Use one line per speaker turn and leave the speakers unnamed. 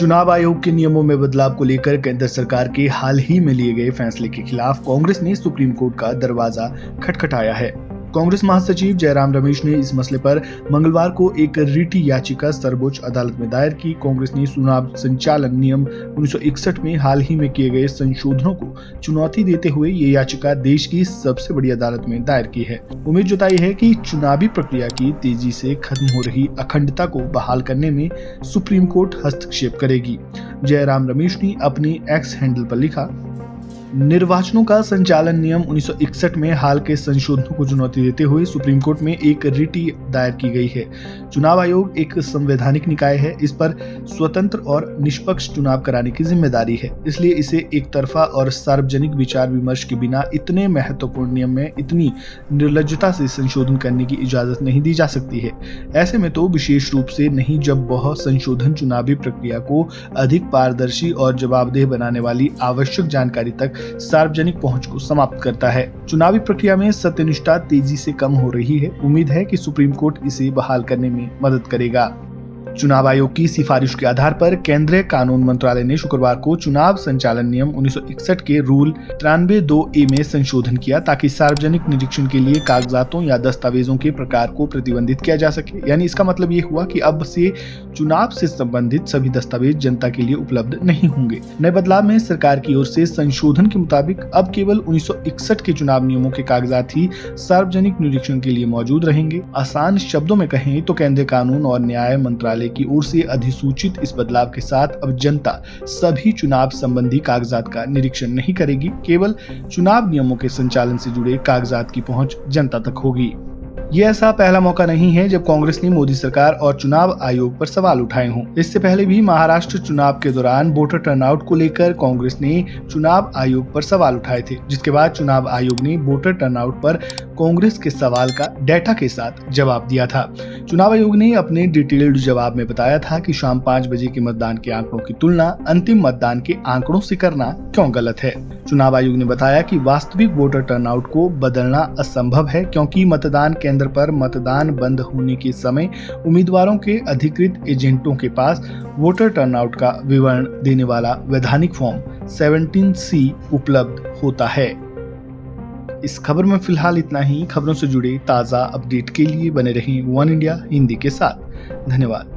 चुनाव आयोग के नियमों में बदलाव को लेकर केंद्र सरकार के हाल ही में लिए गए फैसले के खिलाफ कांग्रेस ने सुप्रीम कोर्ट का दरवाजा खटखटाया है। कांग्रेस महासचिव जयराम रमेश ने इस मसले पर मंगलवार को एक रिट याचिका सर्वोच्च अदालत में दायर की। कांग्रेस ने चुनाव संचालन नियम 1961 में हाल ही में किए गए संशोधनों को चुनौती देते हुए ये याचिका देश की सबसे बड़ी अदालत में दायर की है। उम्मीद जताई है कि चुनावी प्रक्रिया की तेजी से खत्म हो रही अखंडता को बहाल करने में सुप्रीम कोर्ट हस्तक्षेप करेगी। जयराम रमेश ने अपनी एक्स हैंडल पर लिखा, निर्वाचनों का संचालन नियम 1961 में हाल के संशोधनों को चुनौती देते हुए सुप्रीम कोर्ट में एक रिट दायर की गई है। चुनाव आयोग एक संवैधानिक निकाय है, इस पर स्वतंत्र और निष्पक्ष चुनाव कराने की जिम्मेदारी है। इसलिए इसे एक तरफा और सार्वजनिक विचार विमर्श के बिना इतने महत्वपूर्ण नियम में इतनी निर्लज्जता से संशोधन करने की इजाजत नहीं दी जा सकती है। ऐसे में तो विशेष रूप से नहीं जब वह संशोधन चुनावी प्रक्रिया को अधिक पारदर्शी और जवाबदेह बनाने वाली आवश्यक जानकारी तक सार्वजनिक पहुंच को समाप्त करता है। चुनावी प्रक्रिया में सत्यनिष्ठा तेजी से कम हो रही है। उम्मीद है कि सुप्रीम कोर्ट इसे बहाल करने में मदद करेगा। चुनाव आयोग की सिफारिश के आधार पर केंद्रीय कानून मंत्रालय ने शुक्रवार को चुनाव संचालन नियम 1961 के रूल 93(2)A में संशोधन किया ताकि सार्वजनिक निरीक्षण के लिए कागजातों या दस्तावेजों के प्रकार को प्रतिबंधित किया जा सके। यानी इसका मतलब ये हुआ कि अब से चुनाव से संबंधित सभी दस्तावेज जनता के लिए उपलब्ध नहीं होंगे। नए बदलाव में सरकार की ओर से संशोधन के मुताबिक अब केवल 1961 के चुनाव नियमों के कागजात ही सार्वजनिक निरीक्षण के लिए मौजूद रहेंगे। आसान शब्दों में कहें तो केंद्रीय कानून और न्याय मंत्रालय की ओर से अधिसूचित इस बदलाव के साथ अब जनता सभी चुनाव संबंधी कागजात का निरीक्षण नहीं करेगी। केवल चुनाव नियमों के संचालन से जुड़े कागजात की पहुंच जनता तक होगी। ये ऐसा पहला मौका नहीं है जब कांग्रेस ने मोदी सरकार और चुनाव आयोग पर सवाल उठाए हों। इससे पहले भी महाराष्ट्र चुनाव के दौरान वोटर टर्नआउट को लेकर कांग्रेस ने चुनाव आयोग पर सवाल उठाए थे, जिसके बाद चुनाव आयोग ने वोटर टर्नआउट पर कांग्रेस के सवाल का डेटा के साथ जवाब दिया था। चुनाव आयोग ने अपने डिटेल्ड जवाब में बताया था कि शाम 5 बजे के मतदान के आंकड़ों की तुलना अंतिम मतदान के आंकड़ों से करना क्यों गलत है। चुनाव आयोग ने बताया कि वास्तविक वोटर टर्नआउट को बदलना असंभव है, क्योंकि मतदान केंद्र पर मतदान बंद होने के समय उम्मीदवारों के अधिकृत एजेंटों के पास वोटर टर्नआउट का विवरण देने वाला वैधानिक फॉर्म 17C उपलब्ध होता है। इस खबर में फिलहाल इतना ही। खबरों से जुड़े ताज़ा अपडेट के लिए बने रहें वन इंडिया हिंदी के साथ। धन्यवाद।